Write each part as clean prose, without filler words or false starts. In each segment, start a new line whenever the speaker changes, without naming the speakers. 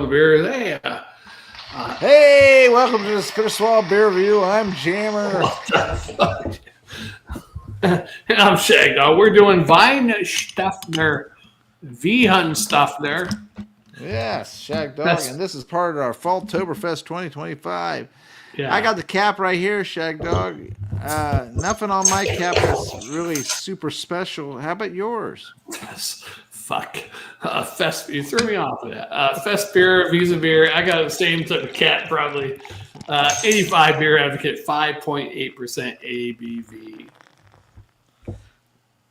Beer.
Hey, welcome to the Spitter Swallow Beer Review. I'm Jammer.
What the fuck? I'm Shagdog. We're doing Weihenstephaner Weihenstephaner.
Yes, Shagdog, and
That's
this is part of our Falltoberfest 2025. I
yeah.
got the cap right here, Shagdog. Nothing on my cap that's really super special. How about yours?
Fuck. Fest. You threw me off of that. Festbier, Visa beer. I got the same type of cat probably. 85 beer advocate, 5.8% ABV.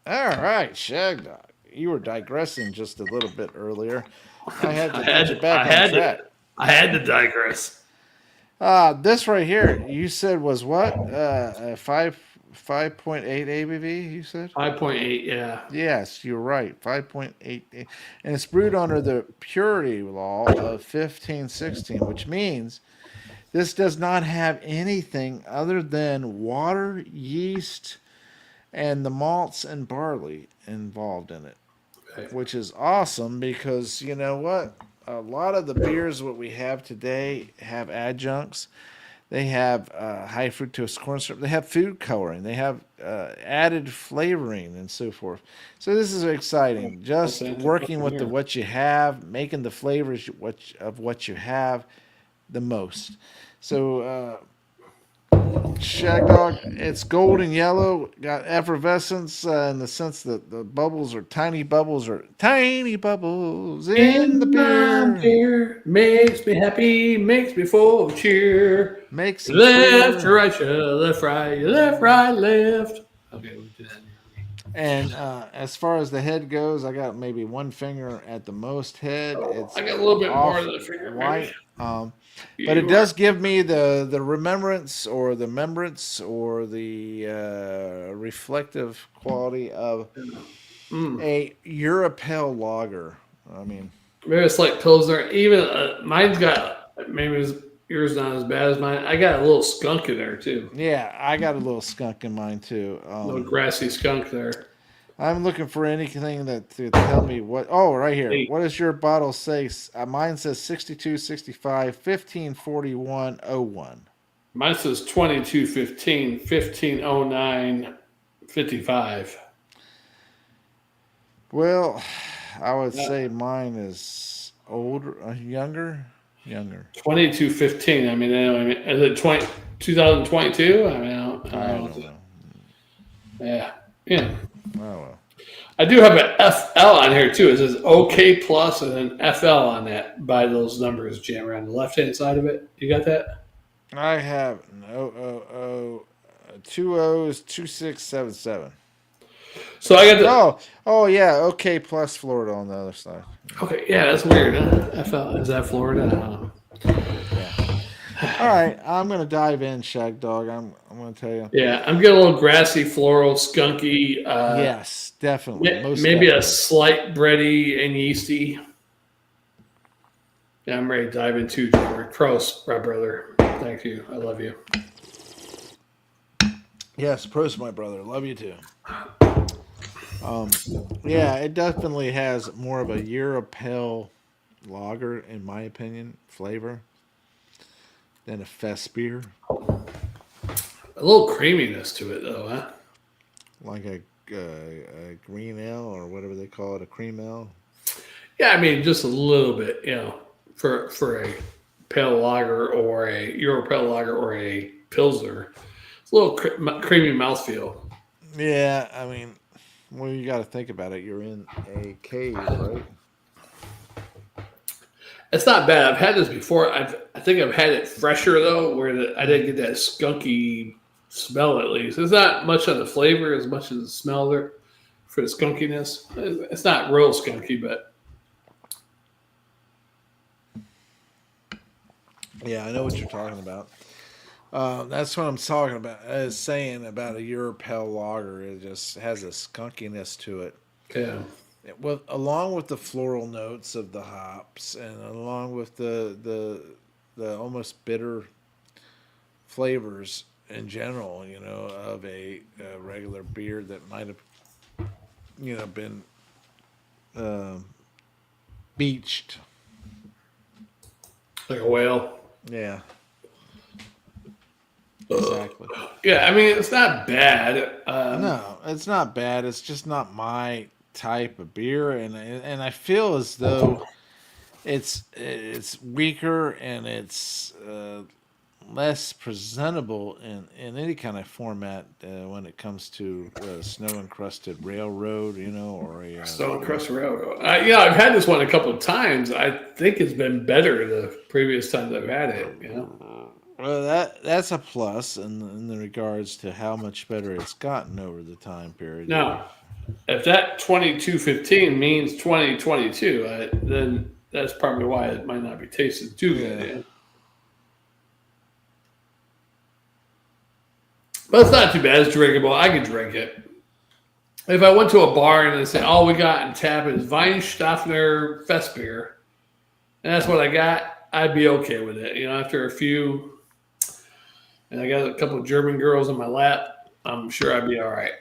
All right, Shagdog. You were digressing just a little bit earlier. I had to get you
I
back on
had
track.
to. I had to digress.
This right here, you said was what? 5.8 ABV. You said.
5.8. Yeah.
Yes, you're right. 5.8. And it's brewed under the purity law of 1516, which means this does not have anything other than water, yeast, and the malts and barley involved in it,
Okay.
which is awesome because you know what? A lot of the beers what we have today have adjuncts. They have high fructose corn syrup. They have food coloring. They have added flavoring and so forth. So this is exciting. Just
Okay.
working with the what you have, making the flavors of what you have the most. So Shagdog, it's golden yellow, got effervescence in the sense that the bubbles are tiny bubbles in the
In my
beer.
beer makes me happy, makes me full of cheer.
Makes you
Left,
clear.
right, left, right, left. Okay, we do that.
And as far as the head goes, I got maybe one finger at the most head. It's
I got a little bit more
off
than a finger, maybe.
white. But it
You are
does give me the remembrance or the membrance or the reflective quality of a Europale lager. I mean,
maybe it's like Pilsner. Even mine's got yours not as bad as mine. I got a little skunk in there too.
yeah, I got a little skunk in mine too.
A little grassy skunk there.
I'm looking for anything that to tell me what. Oh, right here.
Hey,
What does your bottle say? Mine says 62, 65, 15, 41, 01.
mine says 2215, 1509, 55.
Well, I would
Yeah.
say mine is older, younger.
2215. I mean, is it 2022? I mean, I
I
don't know.
don't know.
Yeah. Yeah.
Oh well.
I do have an FL on here too. It says OK plus and then FL on that by those numbers, Jam, around the left hand side of it. You got that?
I have two O's 2677.
So I got the.
Oh yeah. Okay, plus Florida on the other side.
Okay, yeah, that's weird. Huh? FL. Is that Florida? I don't know.
Yeah. All right, I'm gonna dive in, Shag Dog. I'm gonna tell you.
Yeah, I'm getting a little grassy, floral, skunky.
Yes, definitely, most
Maybe a
definitely.
slight bready and yeasty. Yeah, I'm ready to dive into Jammer. Prost, my brother. Thank you. I love you.
Yes, Prost, my brother. Love you too. Um, yeah, it definitely has more of a Europale lager, in my opinion, flavor than a Festbier,
A little creaminess to it, though, huh?
like a green ale or whatever they call it, a cream ale.
Yeah, I mean, just a little bit, for a pale lager or a Euro pale lager or a Pilsner. It's a little creamy mouthfeel.
Yeah, I mean, well, you got to think about it. You're in a cave, right?
It's not bad. I've had this before. I think I've had it fresher though, where I didn't get that skunky smell. At least it's not much on the flavor as much as the smell there for the skunkiness. It's not real skunky, but
Yeah, I know what you're talking about. That's what I'm talking about. Is saying about a Europale lager. It just has a skunkiness to it.
yeah,
Well, along with the floral notes of the hops, and along with the almost bitter flavors in general, of a regular beer that might have, been um beached.
Like a whale.
Yeah. Exactly.
Yeah, I mean it's not bad.
No, it's not bad. It's just not my type of beer, and I feel as though it's weaker and it's less presentable in any kind of format when it comes to snow encrusted railroad, or a
Stone Crust Railroad. I've had this one a couple of times. I think it's been better the previous times I've had it.
Well, that's a plus in the regards to how much better it's gotten over the time period.
Now, if that 2215 means 2022, then that's probably why it might not be tasting too good. Yeah. But it's not too bad. It's drinkable. I could drink it. If I went to a bar and they said, all we got in tap is Weihenstephaner Festbier, and that's what I got, I'd be okay with it. After a few, and I got a couple of German girls in my lap, I'm sure I'd be all right.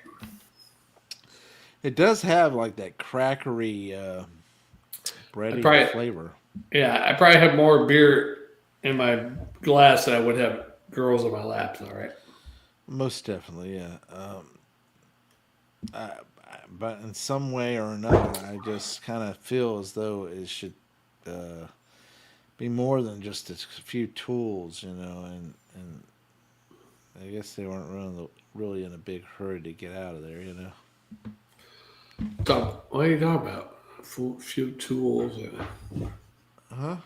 It does have like that crackery, bready flavor.
Yeah, I probably have more beer in my glass than I would have girls in my lap. All right.
Most definitely, yeah. But in some way or another, I just kind of feel as though it should be more than just a few tools, and I guess they weren't really in a big hurry to get out of there,
So, what are you talking about? A few tools?
Huh?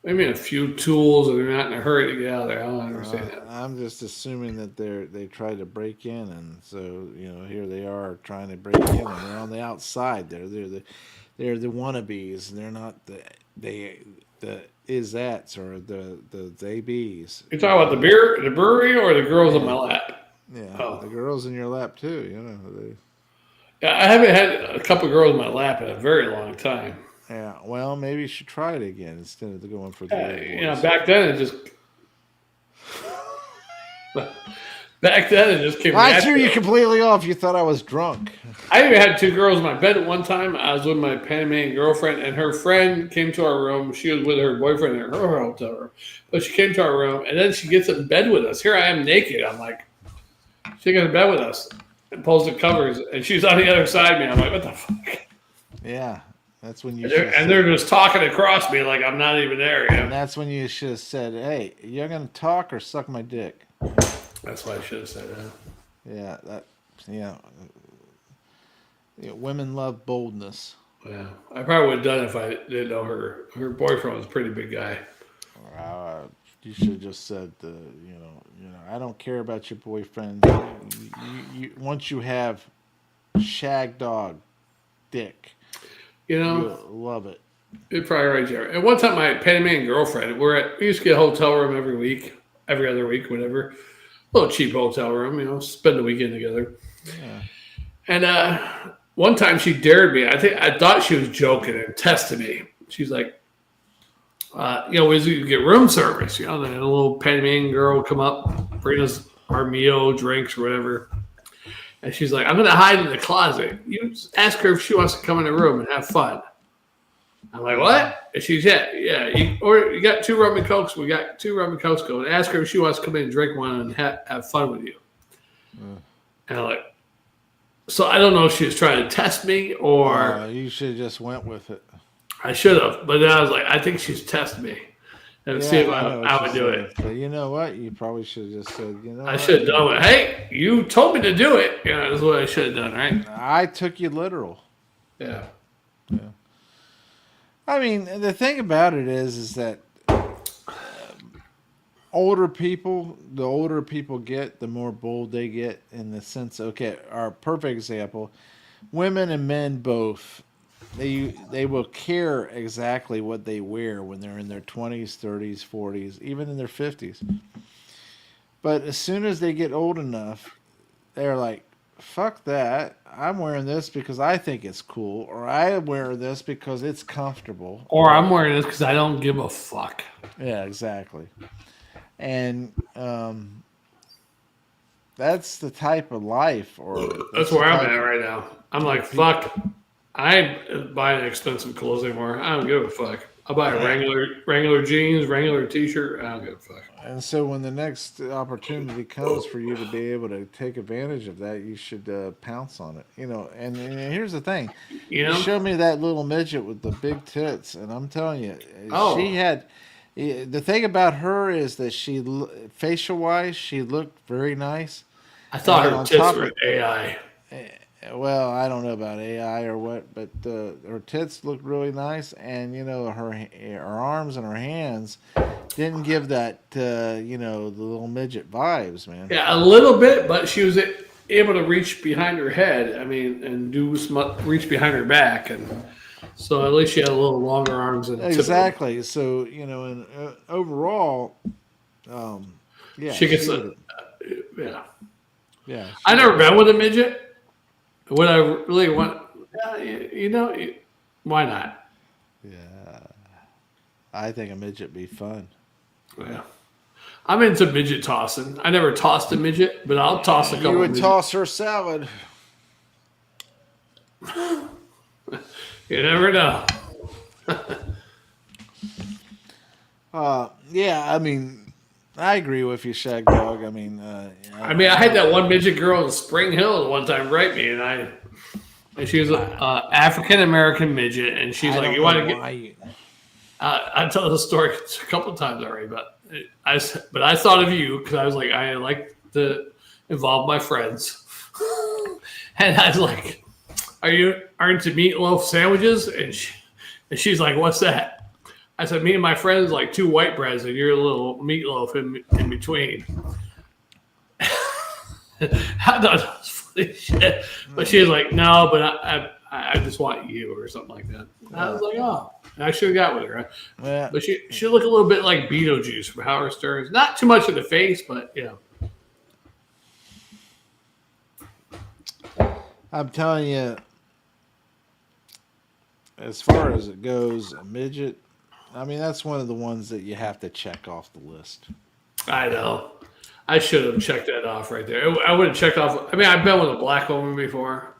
I mean, a few tools, and they're not in a hurry to get out of there. I don't understand that.
I'm just assuming that they tried to break in, and so here they are trying to break in, and they're on the outside. They're the wannabes, and they're not the is-ats or the they-bees.
You're talking about the brewery, or the girls on my lap?
Yeah, the girls in your lap too.
Yeah, I haven't had a couple girls in my lap in a very long time.
Yeah, well, maybe you should try it again instead of going for the
back then it just came.
I threw you completely off. You thought I was drunk.
I even had two girls in my bed at one time. I was with my Panamanian girlfriend, and her friend came to our room. She was with her boyfriend in her hotel room, but she came to our room, and then she gets in bed with us. Here I am naked. I'm like, she got in bed with us and pulls the covers, and she's on the other side of me. I'm like, what the fuck?
Yeah. That's when you
they're just talking across me like I'm not even there.
And that's when you should have said, "Hey, you're gonna talk or suck my dick."
That's why I should have said that.
Yeah, women love boldness.
Yeah, I probably would have done it if I didn't know her. Her boyfriend was a pretty big guy.
You should have just said, I don't care about your boyfriend. Once you have Shagdog dick. You'll love it.
You're probably right, Jerry. And one time, my Panamanian girlfriend, we used to get a hotel room every other week, whatever. A little cheap hotel room, spend the weekend together.
Yeah.
And one time she dared me. I thought she was joking and testing me. She's like, we get room service. Then a little Panamanian girl would come up, bring us our meal, drinks, or whatever. And she's like, I'm going to hide in the closet. You just ask her if she wants to come in the room and have fun. I'm like, what? And she's, yeah. You got 2 rum and cokes. We got 2 rum and cokes going. Ask her if she wants to come in and drink one and have fun with you. And I'm like, so I don't know if she was trying to test me or.
You should have just went with it.
I should have. But then I was like, I think she's testing me. And see if I would do it.
But you know what? You probably should have just said,
I should have done it. Hey, you told me to do it. That's what I should have done, right?
I took you literal.
Yeah.
I mean, the thing about it is that the older people get, the more bold they get in the sense, our perfect example, women and men both. They will care exactly what they wear when they're in their 20s, 30s, 40s, even in their 50s. But as soon as they get old enough, they're like, fuck that. I'm wearing this because I think it's cool, or I wear this because it's comfortable.
Or I'm wearing this because I don't give a fuck.
Yeah, exactly. And that's the type of life.
That's where I'm at right now. I'm like, fuck. I buy expensive clothes anymore. I don't give a fuck. I'll buy a Wrangler jeans, Wrangler t-shirt. I don't give a fuck.
And so when the next opportunity comes for you to be able to take advantage of that, you should pounce on it. And here's the thing.
You
You
know?
showed me that little midget with the big tits, and I'm telling you,
Oh,
she had. The thing about her is that facial wise, she looked very nice.
I
And
thought
then
her
on
tits
top
were
of,
AI.
well, I don't know about AI or what, but her tits looked really nice, and her arms and her hands didn't give that the little midget vibes, man.
Yeah, a little bit, but she was able to reach behind her head. I mean, and reach behind her back, and so at least she had a little longer arms than typical.
Exactly. So and overall, yeah,
She gets
she would
a
have.
yeah.
Yeah,
I
she
never
would have.
been with a midget. Would I really want? Why not?
Yeah, I think a midget be fun.
Yeah, I'm into midget tossing. I never tossed a midget, but I'll toss a
You
couple of
would
midgets.
toss her salad.
You never know.
Yeah, I mean, I agree with you, Shagdog. I mean,
I mean, I had that one midget girl in Spring Hill one time write me, and she was an African American midget, and she's
I
like,
don't
"You want
know
to get?"
why you.
I tell the story a couple of times already, but I thought of you because I was like, I like to involve my friends, and I was like, "Are you into meatloaf sandwiches?" And she's like, "What's that?" I said, "Me and my friends like two white breads, and you're a little meatloaf in between." I thought that was funny shit, but she was like, "No, but I just want you," or something like that. I was like, "Oh." I should have got with her.
Yeah,
But she looked a little bit like Beetlejuice from Howard Stern's. Not too much in the face, but
I'm telling you, as far as it goes, a midget. I mean, that's one of the ones that you have to check off the list.
I know. I should have checked that off right there. I would have checked off. I mean, I've been with a black woman before,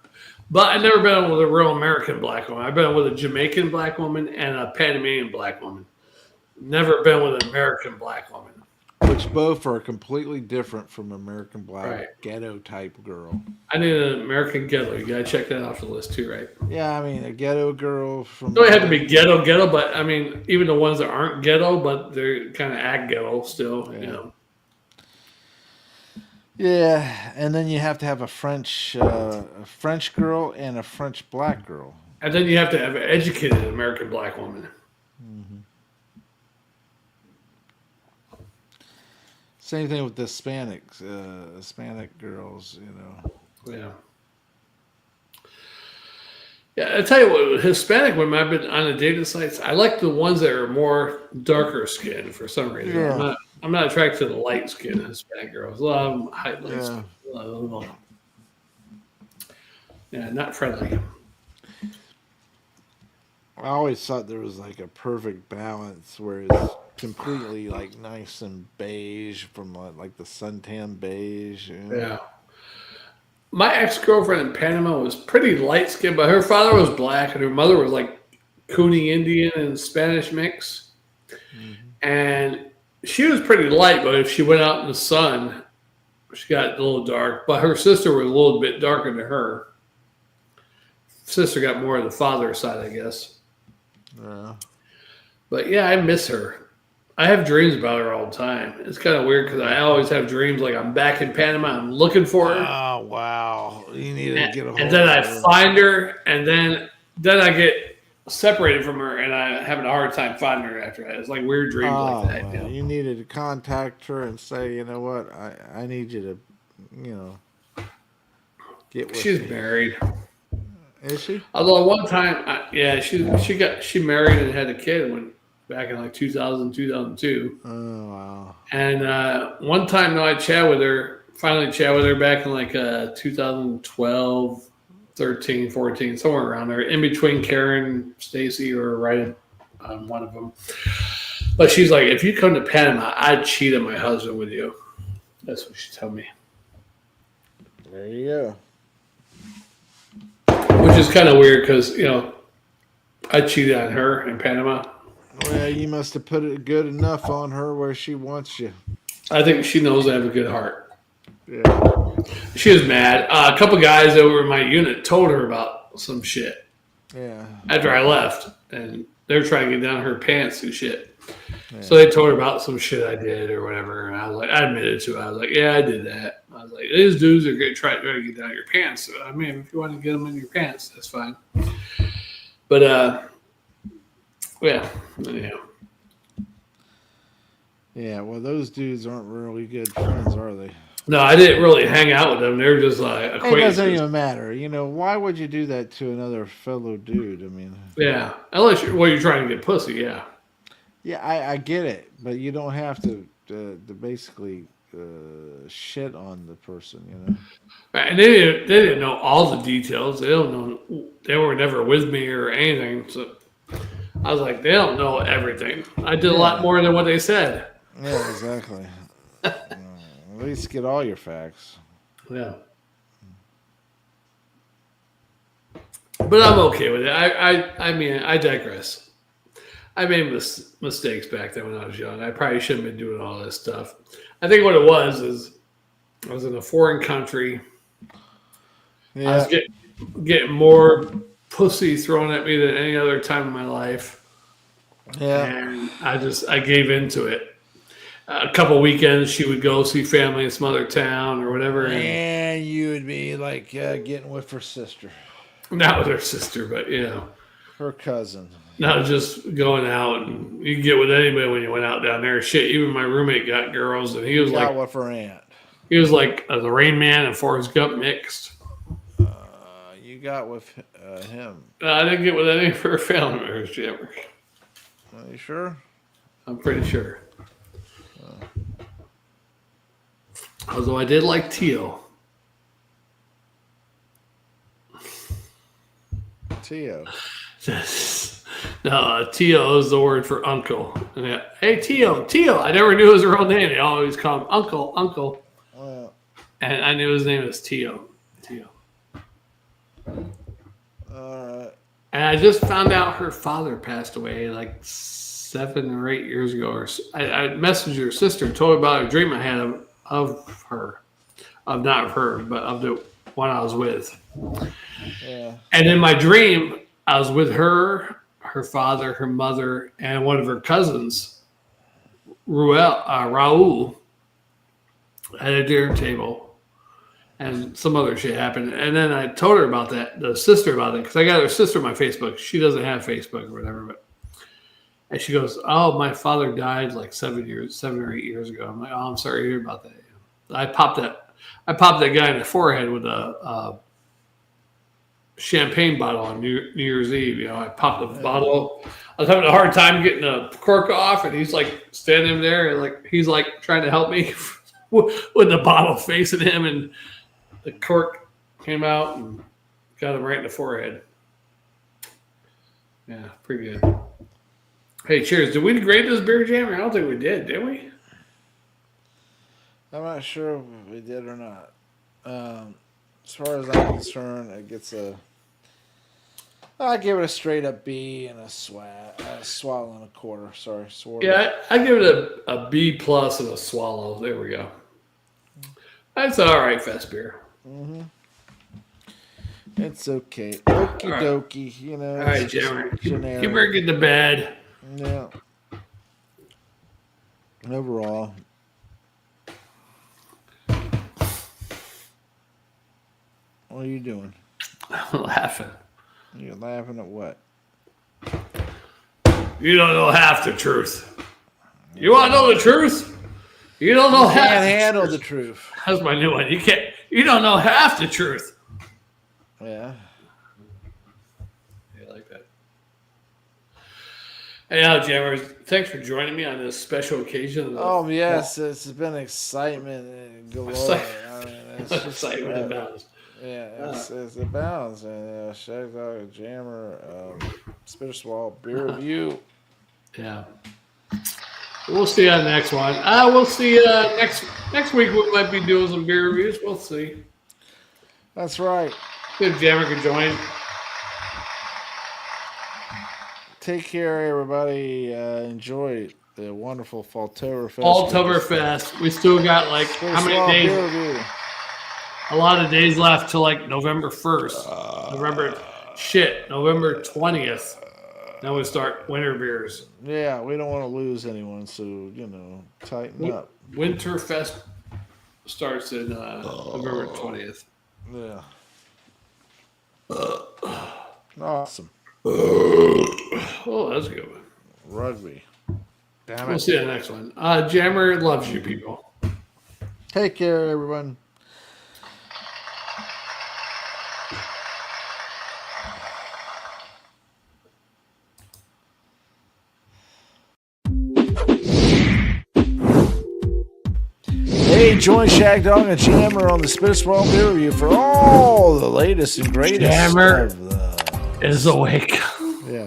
but I've never been with a real American black woman. I've been with a Jamaican black woman and a Panamanian black woman. Never been with an American black woman.
Which both are completely different from American Black
Right.
ghetto type girl.
I need an American ghetto. You gotta check that off the list too, right?
Yeah, I mean a ghetto girl from.
It don't have to be ghetto, but I mean, even the ones that aren't ghetto, but they're kind of act ghetto still,
Yeah. Yeah, and then you have to have a French girl and a French black girl.
And then you have to have an educated American black woman.
Mm-hmm. Same thing with the Hispanics, Hispanic girls.
Yeah. Yeah, I tell you what, Hispanic women, I've been on the dating sites. I like the ones that are more darker skinned for some reason.
Yeah.
I'm not attracted to the light skinned Hispanic girls. A lot of them high light
Yeah.
skin. Yeah, not friendly.
I always thought there was like a perfect balance where it's completely like nice and beige from like the suntan beige.
Yeah. My ex girlfriend in Panama was pretty light skinned, but her father was black and her mother was like Cooney Indian and Spanish mix.
Mm-hmm.
And she was pretty light, but if she went out in the sun, she got a little dark. But her sister was a little bit darker than her. Sister got more of the father's side, I guess.
Yeah.
But yeah, I miss her. I have dreams about her all the time. It's kind of weird because I always have dreams like I'm back in Panama. I'm looking for her.
Oh wow! You need to get a hold
And then I
of her.
find her, and then I get separated from her, and I having a hard time finding her after that. It's like weird dreams like that.
Well, you needed to contact her and say, you know what, I need you to, get with
She's
me.
married.
Is she?
Although one time, she married and had a kid back in like 2000, 2002.
Oh wow!
And one time, I finally chat with her back in like 2012, 13, 14, somewhere around there, in between Karen, Stacy, or right on one of them. But she's like, if you come to Panama, I'd cheat on my husband with you. That's what she told me.
There you go.
Which is kind of weird because, I cheated on her in Panama.
Well, you must have put it good enough on her where she wants you.
I think she knows I have a good heart.
Yeah.
She was mad. A couple guys over in my unit told her about some shit.
Yeah.
After I left, and they're trying to get down her pants and shit.
Yeah.
So they told her about some shit I did or whatever, and I was like, I admitted to it. I was like, yeah, I did that. I was like, these dudes are going to try to get down your pants. So, I mean, if you want to get them in your pants, that's fine. But yeah, anyhow.
Yeah. Well, those dudes aren't really good friends, are they?
No, I didn't really hang out with them. They were just like
It
acquaintances.
doesn't even matter. You know, why would you do that to another fellow dude? I mean,
Yeah, unless you're trying to get pussy. Yeah.
yeah, I get it, but you don't have to basically shit on the person, you know.
Right, and they didn't know all the details. They don't know. They were never with me or anything. So I was like, they don't know everything. I did a lot more than what they said.
Yeah, exactly. At least get all your facts.
Yeah. But I'm okay with it. I mean, I digress. I made mistakes back then when I was young. I probably shouldn't have been doing all this stuff. I think what it was is I was in a foreign country.
Yeah.
I was getting more pussy thrown at me than any other time in my life.
Yeah.
And I gave into it. A couple weekends, she would go see family in some other town or whatever.
And you would be like getting with her sister.
Not with her sister, but
her cousin.
Not just going out and you get with anybody when you went out down there. Shit, even my roommate got girls, and he was like
with her aunt.
He was like the Rain Man and Forrest Gump mixed.
You got with him.
I didn't get with any of her family members, Jammer.
Are you sure?
I'm pretty sure. Although I did like Tio.
Tio.
No, Tio is the word for uncle. Yeah. Hey, Tio. I never knew his real name. They always call him Uncle.
Well,
And I knew his name was Tio.
Alright.
And I just found out her father passed away like 7 or 8 years ago. Or I messaged her sister and told her about a dream I had of her. Not of her, but of the one I was with.
Yeah.
And in my dream, I was with her father, her mother, and one of her cousins, Raul, at a dinner table. And some other shit happened. And then I told her about that, the sister about it, because I got her sister on my Facebook. She doesn't have Facebook or whatever. And she goes, oh, my father died like 7 or 8 years ago. I'm like, oh, I'm sorry to hear about that. I popped that guy in the forehead with a champagne bottle on New Year's Eve. I popped the bottle. I was having a hard time getting the cork off, and he's like standing there, and like he's like trying to help me with the bottle facing him, and the cork came out and got him right in the forehead. Yeah, pretty good. Hey, cheers! Did we grade this beer, Jammer? I don't think we did we?
I'm not sure if we did or not. As far as I'm concerned, it gets I give it a straight up B and a swallow and a quarter. Sorry,
Yeah, I give it a B plus and a swallow. There we go. That's an all right fest beer.
Mm-hmm. It's okay. Okie dokie.
All right, Jammer. Keep her getting to bed.
Yeah. Overall. What are you doing?
I'm laughing.
You're laughing at what?
You don't know half the truth. You want to know the truth? You don't know half.
Can't handle the truth.
That's my new one. You don't know half the truth.
Yeah.
Yeah, I like that. Anyhow, Jammers, thanks for joining me on this special occasion.
Oh yes, it's been excitement galore.
Excitement abounds.
Yeah, it's abounds. And Shagdog and Jammer, Spitter Swallow beer review.
Yeah. We'll see you on the next one. We'll see next week. We might be doing some beer reviews. We'll see.
That's right.
See if Jammer can join.
Take care, everybody. Enjoy the wonderful Falltoberfest.
Falltoberfest. We still got like how many days? A lot of days left till like November 1st. November 20th. Then we start winter beers.
Yeah, we don't want to lose anyone, so tighten up.
Winterfest starts in November 20th.
Yeah. Awesome.
Oh, that's a good one.
Rugby. Damn it.
We'll see you in the next one. Jammer loves you, people.
Take care, everyone. Hey, join Shagdog and Jammer on the Spitz-Swell Beer Review for all the latest and greatest.
Jammer is awake.
Yeah.